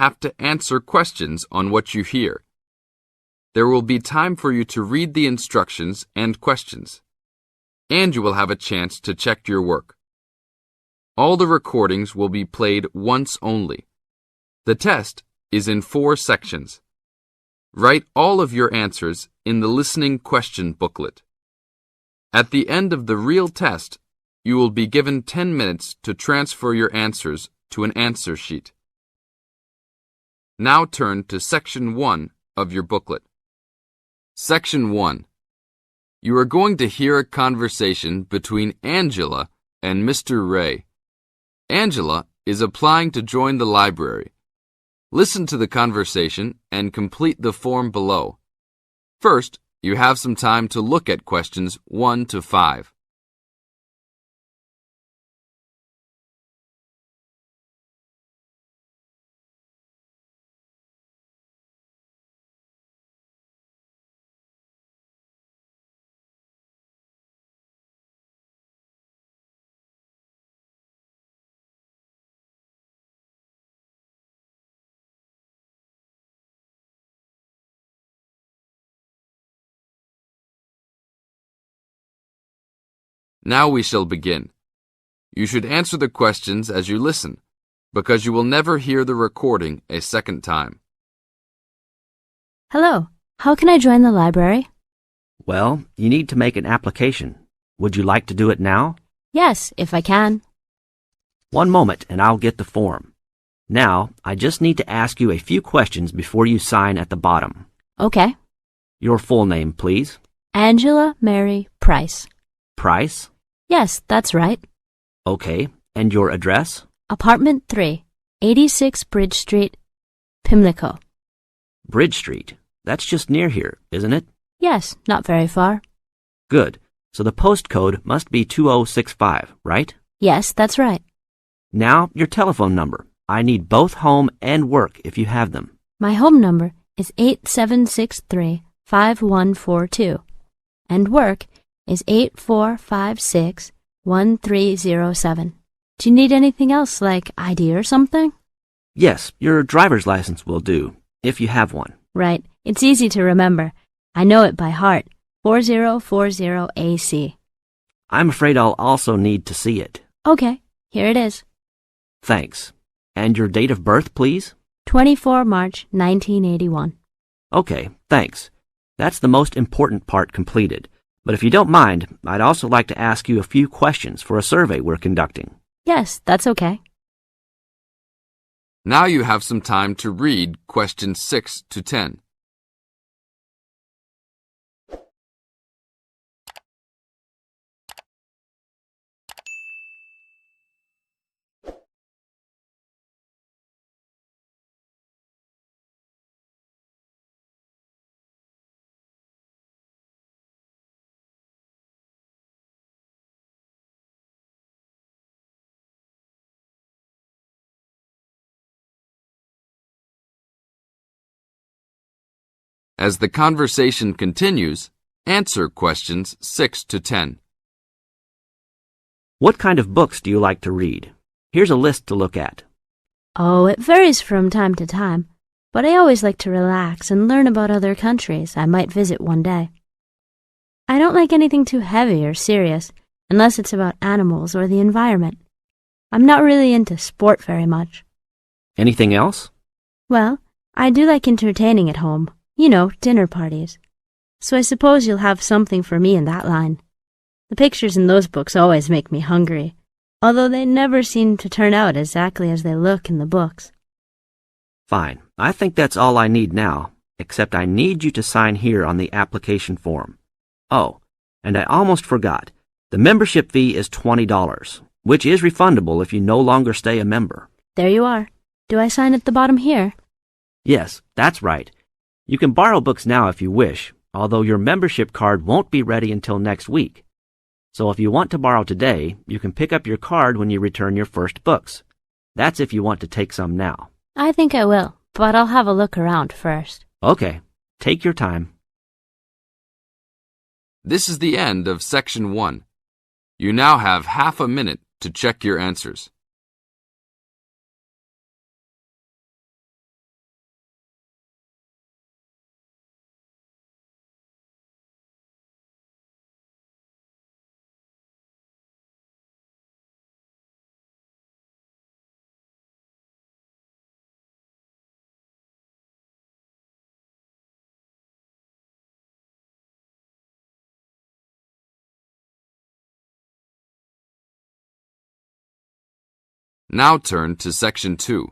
have to answer questions on what you hear. There will be time for you to read the instructions and questions, and you will have a chance to check your work. All the recordings will be played once only. The test is in 4 sections. Write all of your answers in the listening question booklet. At the end of the real test, you will be given 10 minutes to transfer your answers to an answer sheet. Now turn to Section 1 of your booklet. Section 1. You are going to hear a conversation between Angela and Mr. Ray. Angela is applying to join the library. Listen to the conversation and complete the form below. First, you have some time to look at questions 1 to 5. Now we shall begin. You should answer the questions as you listen, because you will never hear the recording a second time. Hello, how can I join the library? Well, you need to make an application. Would you like to do it now? Yes, if I can. One moment and I'll get the form. Now, I just need to ask you a few questions before you sign at the bottom. Okay. Your full name, please. Angela Mary Price. Price? Yes, that's right. Okay, and your address? Apartment 3, 86 Bridge Street, Pimlico. Bridge Street. That's just near here, isn't it? Yes, not very far. Good. So the postcode must be 2065, right? Yes, that's right. Now, your telephone number. I need both home and work if you have them. My home number is 8763-5142, and work is 8456-1307. Do you need anything else like ID or something? Yes, your driver's license will do, if you have one. Right. It's easy to remember. I know it by heart. 4040AC. I'm afraid I'll also need to see it. Okay, here it is. Thanks. And your date of birth, please? 24 March 1981. Okay, thanks. That's the most important part completed. But if you don't mind, I'd also like to ask you a few questions for a survey we're conducting. Yes, that's okay. Now you have some time to read questions 6 to 10. As the conversation continues, answer questions 6 to 10. What kind of books do you like to read? Here's a list to look at. Oh, it varies from time to time, but I always like to relax and learn about other countries I might visit one day. I don't like anything too heavy or serious, unless it's about animals or the environment. I'm not really into sport very much. Anything else? Well, I do like entertaining at home. You know, dinner parties. So I suppose you'll have something for me in that line. The pictures in those books always make me hungry, although they never seem to turn out exactly as they look in the books. Fine. I think that's all I need now, except I need you to sign here on the application form. Oh, and I almost forgot. The membership fee is $20, which is refundable if you no longer stay a member. There you are. Do I sign at the bottom here? Yes, that's right. You can borrow books now if you wish, although your membership card won't be ready until next week. So if you want to borrow today, you can pick up your card when you return your first books. That's if you want to take some now. I think I will, but I'll have a look around first. Okay, take your time. This is the end of Section 1. You now have half a minute to check your answers. Now turn to Section 2.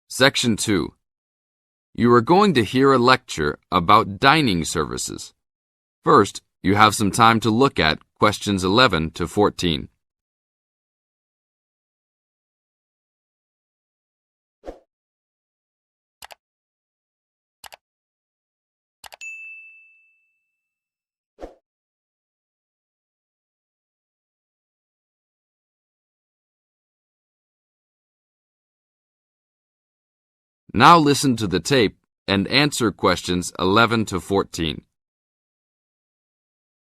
Section 2. You are going to hear a lecture about dining services. First, you have some time to look at questions 11 to 14. Now listen to the tape and answer questions 11 to 14.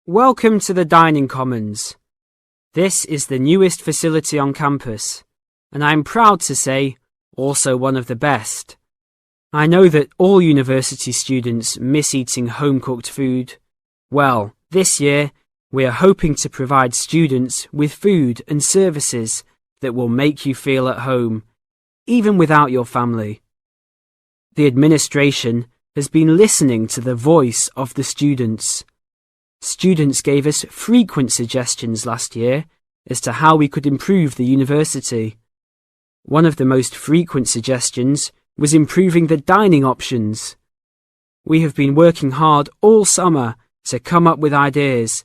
Welcome to the Dining Commons. This is the newest facility on campus, and I'm proud to say, also one of the best. I know that all university students miss eating home-cooked food. Well, this year, we are hoping to provide students with food and services that will make you feel at home, even without your family. The administration has been listening to the voice of the students. Students gave us frequent suggestions last year as to how we could improve the university. One of the most frequent suggestions was improving the dining options. We have been working hard all summer to come up with ideas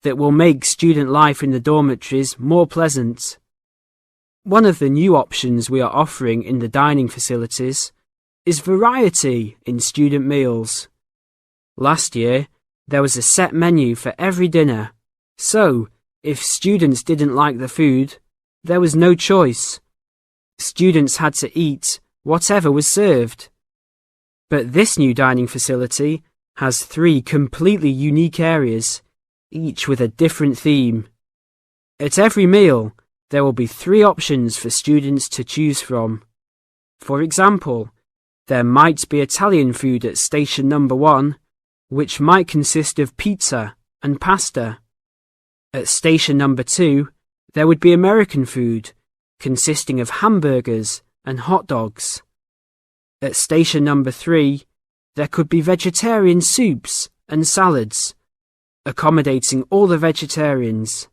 that will make student life in the dormitories more pleasant. One of the new options we are offering in the dining facilities is variety in student meals. Last year, there was a set menu for every dinner, so if students didn't like the food, there was no choice. Students had to eat whatever was served. But this new dining facility has 3 completely unique areas, each with a different theme. At every meal, there will be 3 options for students to choose from. For example, there might be Italian food at station number 1, which might consist of pizza and pasta. At station number 2, there would be American food, consisting of hamburgers and hot dogs. At station number 3, there could be vegetarian soups and salads, accommodating all the vegetarians.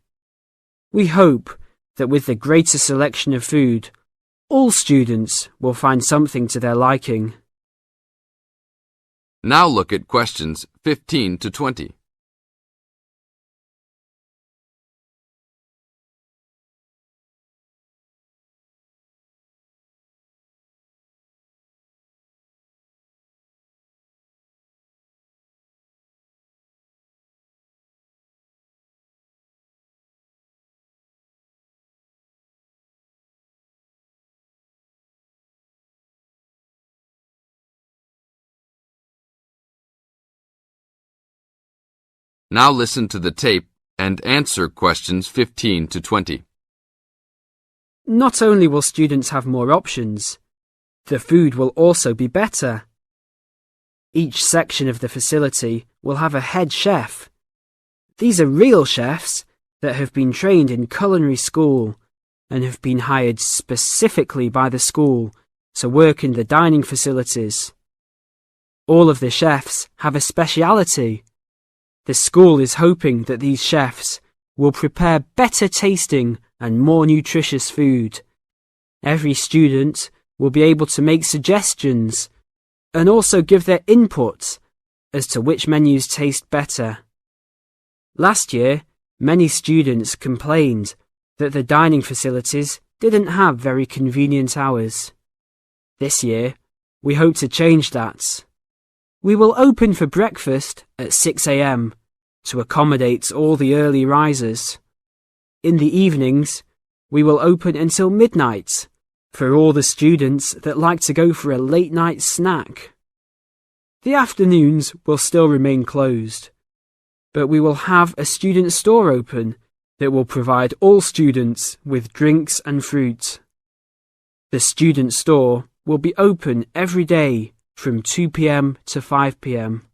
We hope that with the greater selection of food, all students will find something to their liking. Now look at questions 15 to 20. Now listen to the tape and answer questions 15 to 20. Not only will students have more options, the food will also be better. Each section of the facility will have a head chef. These are real chefs that have been trained in culinary school and have been hired specifically by the school to work in the dining facilities. All of the chefs have a speciality. The school is hoping that these chefs will prepare better tasting and more nutritious food. Every student will be able to make suggestions and also give their input as to which menus taste better. Last year, many students complained that the dining facilities didn't have very convenient hours. This year, we hope to change that. We will open for breakfast at 6 a.m. to accommodate all the early risers. In the evenings, we will open until midnight for all the students that like to go for a late night snack. The afternoons will still remain closed, but we will have a student store open that will provide all students with drinks and fruit. The student store will be open every day from 2 p.m. to 5 p.m.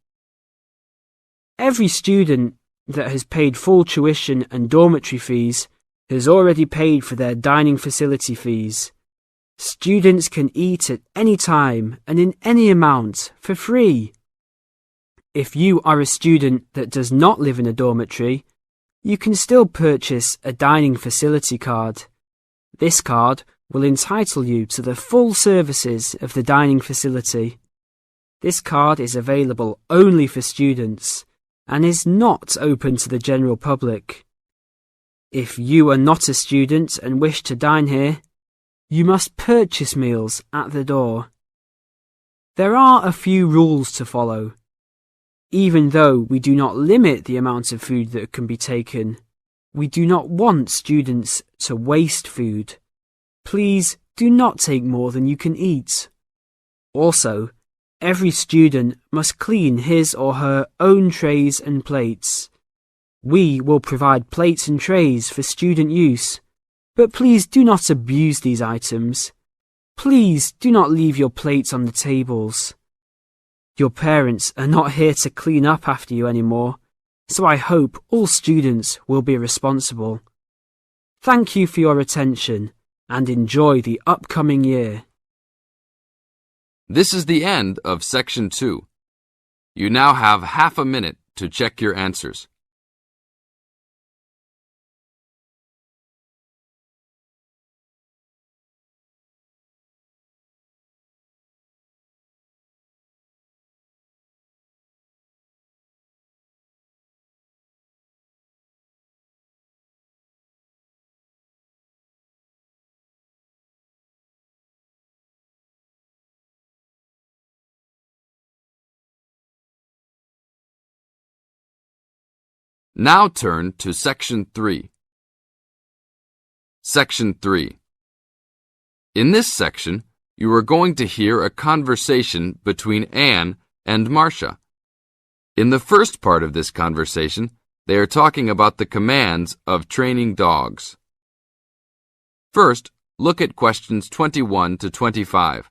Every student that has paid full tuition and dormitory fees has already paid for their dining facility fees. Students can eat at any time and in any amount for free. If you are a student that does not live in a dormitory, you can still purchase a dining facility card. This card will entitle you to the full services of the dining facility. This card is available only for students and is not open to the general public. If you are not a student and wish to dine here, you must purchase meals at the door. There are a few rules to follow. Even though we do not limit the amount of food that can be taken, we do not want students to waste food. Please do not take more than you can eat. Also, every student must clean his or her own trays and plates. We will provide plates and trays for student use, but please do not abuse these items. Please do not leave your plates on the tables. Your parents are not here to clean up after you anymore, so I hope all students will be responsible. Thank you for your attention and enjoy the upcoming year. This is the end of Section 2. You now have half a minute to check your answers. Now turn to Section 3. Section 3. In this section, you are going to hear a conversation between Anne and Marcia. In the first part of this conversation, they are talking about the commands of training dogs. First, look at questions 21 to 25.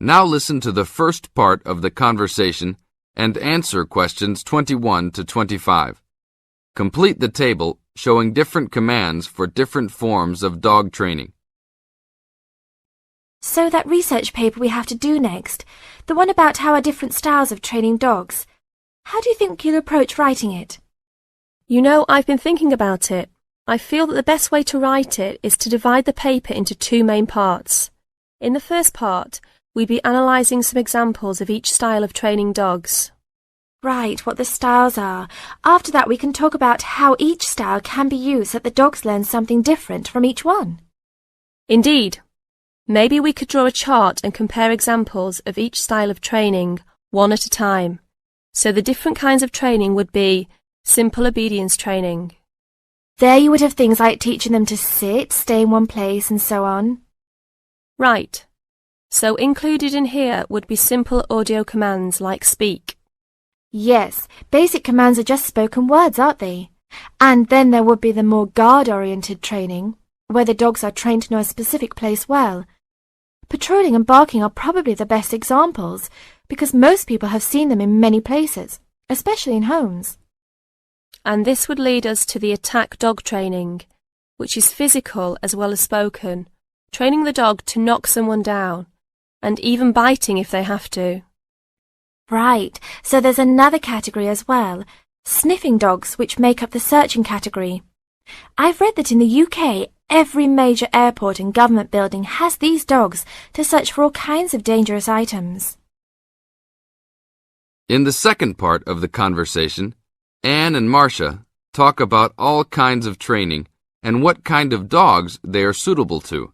Now listen to the first part of the conversation and answer questions 21 to 25. Complete the table showing different commands for different forms of dog training. So that research paper we have to do next, the one about how are different styles of training dogs, how do you think you'll approach writing it? You know, I've been thinking about it. I feel that the best way to write it is to divide the paper into two main parts. In the first part, we'd be analysing some examples of each style of training dogs. Right, what the styles are. After that we can talk about how each style can be used so that the dogs learn something different from each one. Indeed. Maybe we could draw a chart and compare examples of each style of training, one at a time. So the different kinds of training would be simple obedience training. There you would have things like teaching them to sit, stay in one place and so on. Right. So included in here would be simple audio commands like speak. Yes, basic commands are just spoken words, aren't they? And then there would be the more guard-oriented training, where the dogs are trained to know a specific place well. Patrolling and barking are probably the best examples, because most people have seen them in many places, especially in homes. And this would lead us to the attack dog training, which is physical as well as spoken, training the dog to knock someone down, and even biting if they have to. Right, so there's another category as well, sniffing dogs, which make up the searching category. I've read that in the UK, every major airport and government building has these dogs to search for all kinds of dangerous items. In the second part of the conversation, Anne and Marcia talk about all kinds of training and what kind of dogs they are suitable to.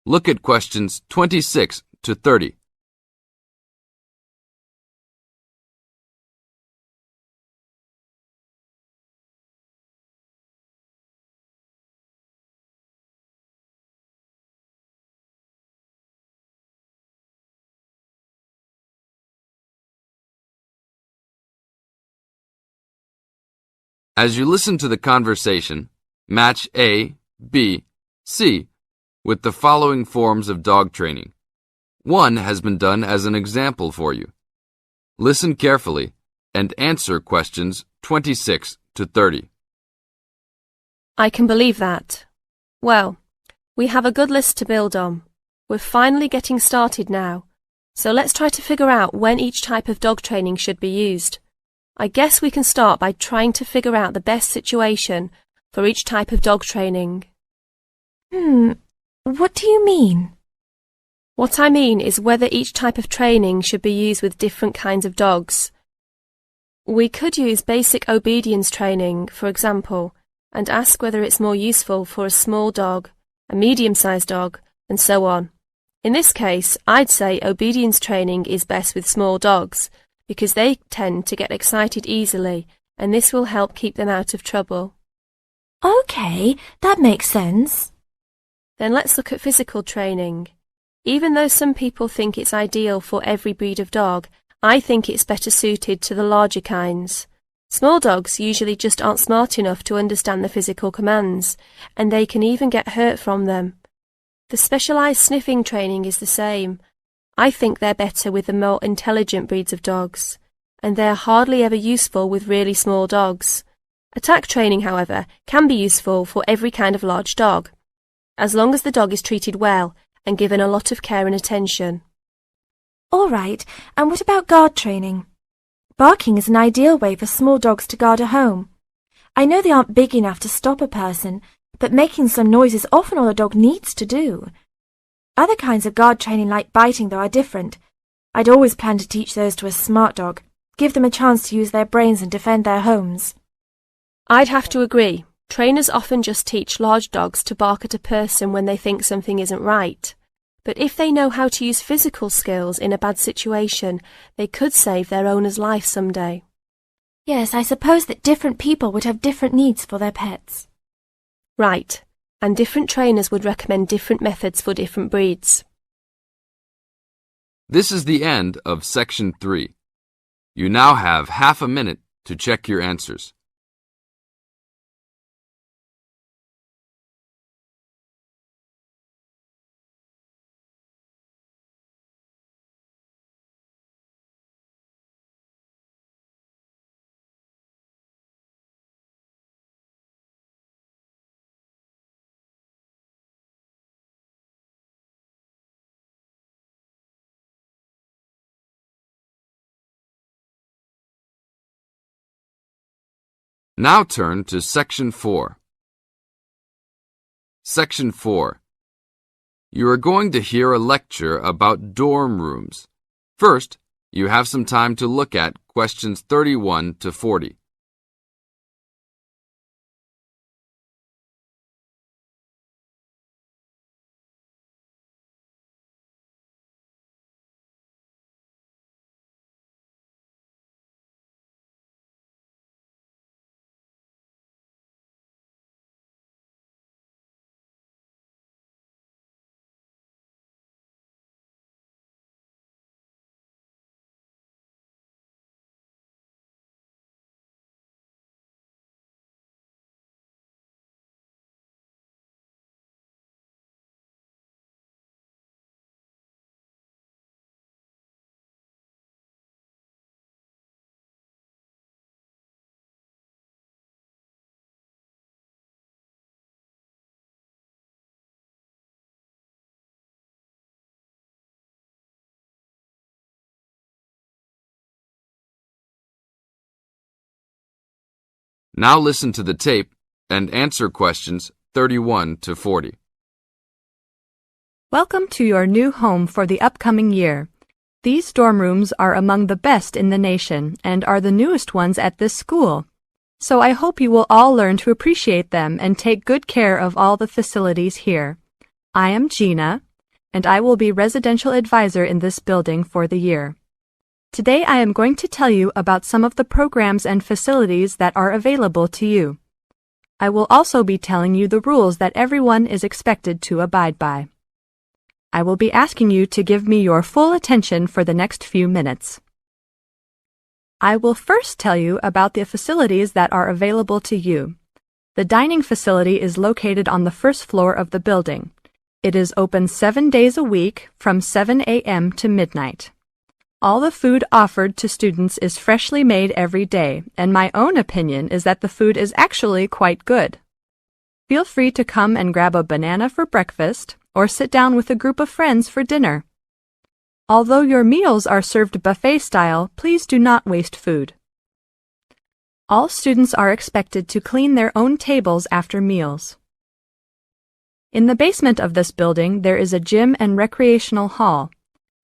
Look at questions 26 to 30. As you listen to the conversation, match A, B, C with the following forms of dog training. One has been done as an example for you. Listen carefully and answer questions 26 to 30. I can believe that. Well, we have a good list to build on. We're finally getting started now, so let's try to figure out when each type of dog training should be used. I guess we can start by trying to figure out the best situation for each type of dog training. What do you mean? What I mean is whether each type of training should be used with different kinds of dogs. We could use basic obedience training, for example, and ask whether it's more useful for a small dog, a medium-sized dog, and so on. In this case, I'd say obedience training is best with small dogs, because they tend to get excited easily, and this will help keep them out of trouble. Okay, that makes sense. Then let's look at physical training. Even though some people think it's ideal for every breed of dog, I think it's better suited to the larger kinds. Small dogs usually just aren't smart enough to understand the physical commands, and they can even get hurt from them. The specialised sniffing training is the same. I think they're better with the more intelligent breeds of dogs, and they're hardly ever useful with really small dogs. Attack training, however, can be useful for every kind of large dog, as long as the dog is treated well and given a lot of care and attention. All right, and what about guard training? Barking is an ideal way for small dogs to guard a home. I know they aren't big enough to stop a person, but making some noise is often all a dog needs to do. Other kinds of guard training like biting, though, are different. I'd always plan to teach those to a smart dog, give them a chance to use their brains and defend their homes. I'd have to agree. Trainers often just teach large dogs to bark at a person when they think something isn't right. But if they know how to use physical skills in a bad situation, they could save their owner's life someday. Yes, I suppose that different people would have different needs for their pets. Right, and different trainers would recommend different methods for different breeds. This is the end of Section 3. You now have half a minute to check your answers. Now turn to Section 4. Section 4. You are going to hear a lecture about dorm rooms. First, you have some time to look at questions 31 to 40. Now listen to the tape and answer questions 31 to 40. Welcome to your new home for the upcoming year. These dorm rooms are among the best in the nation and are the newest ones at this school. So I hope you will all learn to appreciate them and take good care of all the facilities here. I am Gina, and I will be residential advisor in this building for the year. Today I am going to tell you about some of the programs and facilities that are available to you. I will also be telling you the rules that everyone is expected to abide by. I will be asking you to give me your full attention for the next few minutes. I will first tell you about the facilities that are available to you. The dining facility is located on the first floor of the building. It is open 7 days a week from 7 a.m. to midnight. All the food offered to students is freshly made every day, and my own opinion is that the food is actually quite good. Feel free to come and grab a banana for breakfast or sit down with a group of friends for dinner. Although your meals are served buffet style, please do not waste food. All students are expected to clean their own tables after meals. In the basement of this building, there is a gym and recreational hall.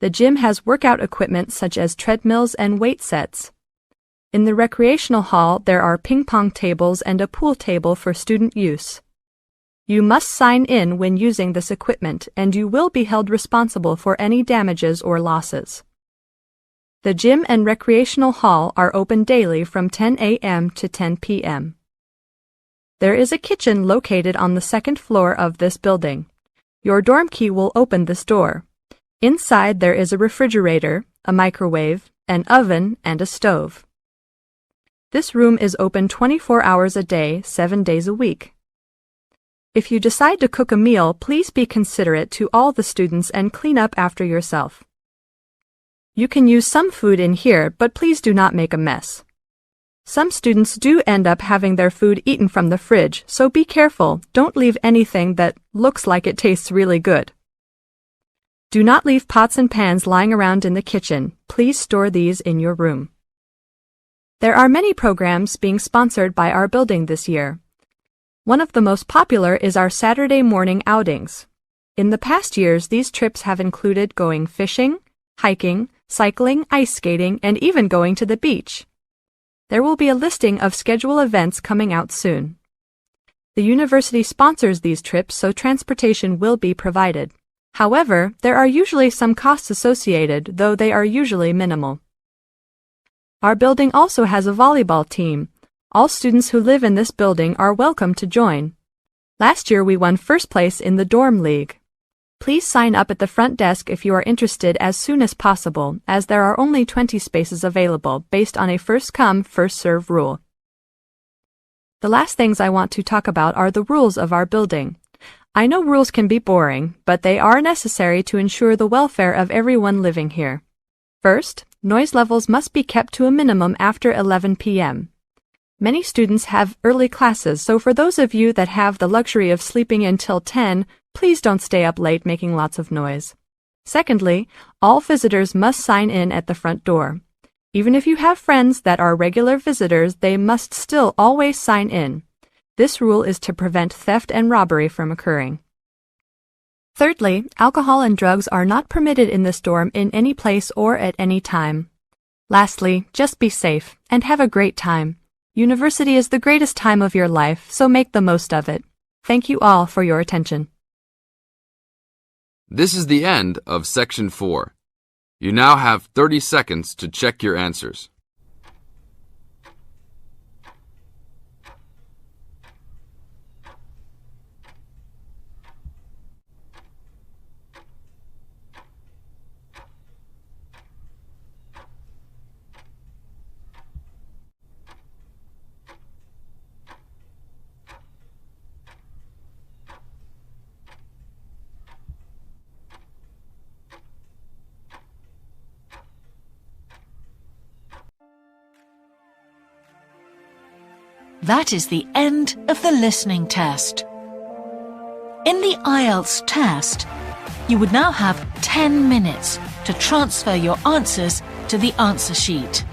The gym has workout equipment such as treadmills and weight sets. In the recreational hall, there are ping pong tables and a pool table for student use. You must sign in when using this equipment, and you will be held responsible for any damages or losses. The gym and recreational hall are open daily from 10 a.m. to 10 p.m. There is a kitchen located on the second floor of this building. Your dorm key will open this door. Inside there is a refrigerator, a microwave, an oven, and a stove. This room is open 24 hours a day, 7 days a week. If you decide to cook a meal, please be considerate to all the students and clean up after yourself. You can use some food in here, but please do not make a mess. Some students do end up having their food eaten from the fridge, so be careful. Don't leave anything that looks like it tastes really good. Do not leave pots and pans lying around in the kitchen. Please store these in your room. There are many programs being sponsored by our building this year. One of the most popular is our Saturday morning outings. In the past years, these trips have included going fishing, hiking, cycling, ice skating, and even going to the beach. There will be a listing of scheduled events coming out soon. The university sponsors these trips, so transportation will be provided. However, there are usually some costs associated, though they are usually minimal. Our building also has a volleyball team. All students who live in this building are welcome to join. Last year we won first place in the dorm league. Please sign up at the front desk if you are interested as soon as possible, as there are only 20 spaces available based on a first-come, first-served rule. The last things I want to talk about are the rules of our building. I know rules can be boring, but they are necessary to ensure the welfare of everyone living here. First, noise levels must be kept to a minimum after 11 p.m. Many students have early classes, so for those of you that have the luxury of sleeping until 10, please don't stay up late making lots of noise. Secondly, all visitors must sign in at the front door. Even if you have friends that are regular visitors, they must still always sign in. This rule is to prevent theft and robbery from occurring. Thirdly, alcohol and drugs are not permitted in this dorm in any place or at any time. Lastly, just be safe and have a great time. University is the greatest time of your life, so make the most of it. Thank you all for your attention. This is the end of Section 4. You now have 30 seconds to check your answers. That is the end of the listening test. In the IELTS test, you would now have 10 minutes to transfer your answers to the answer sheet.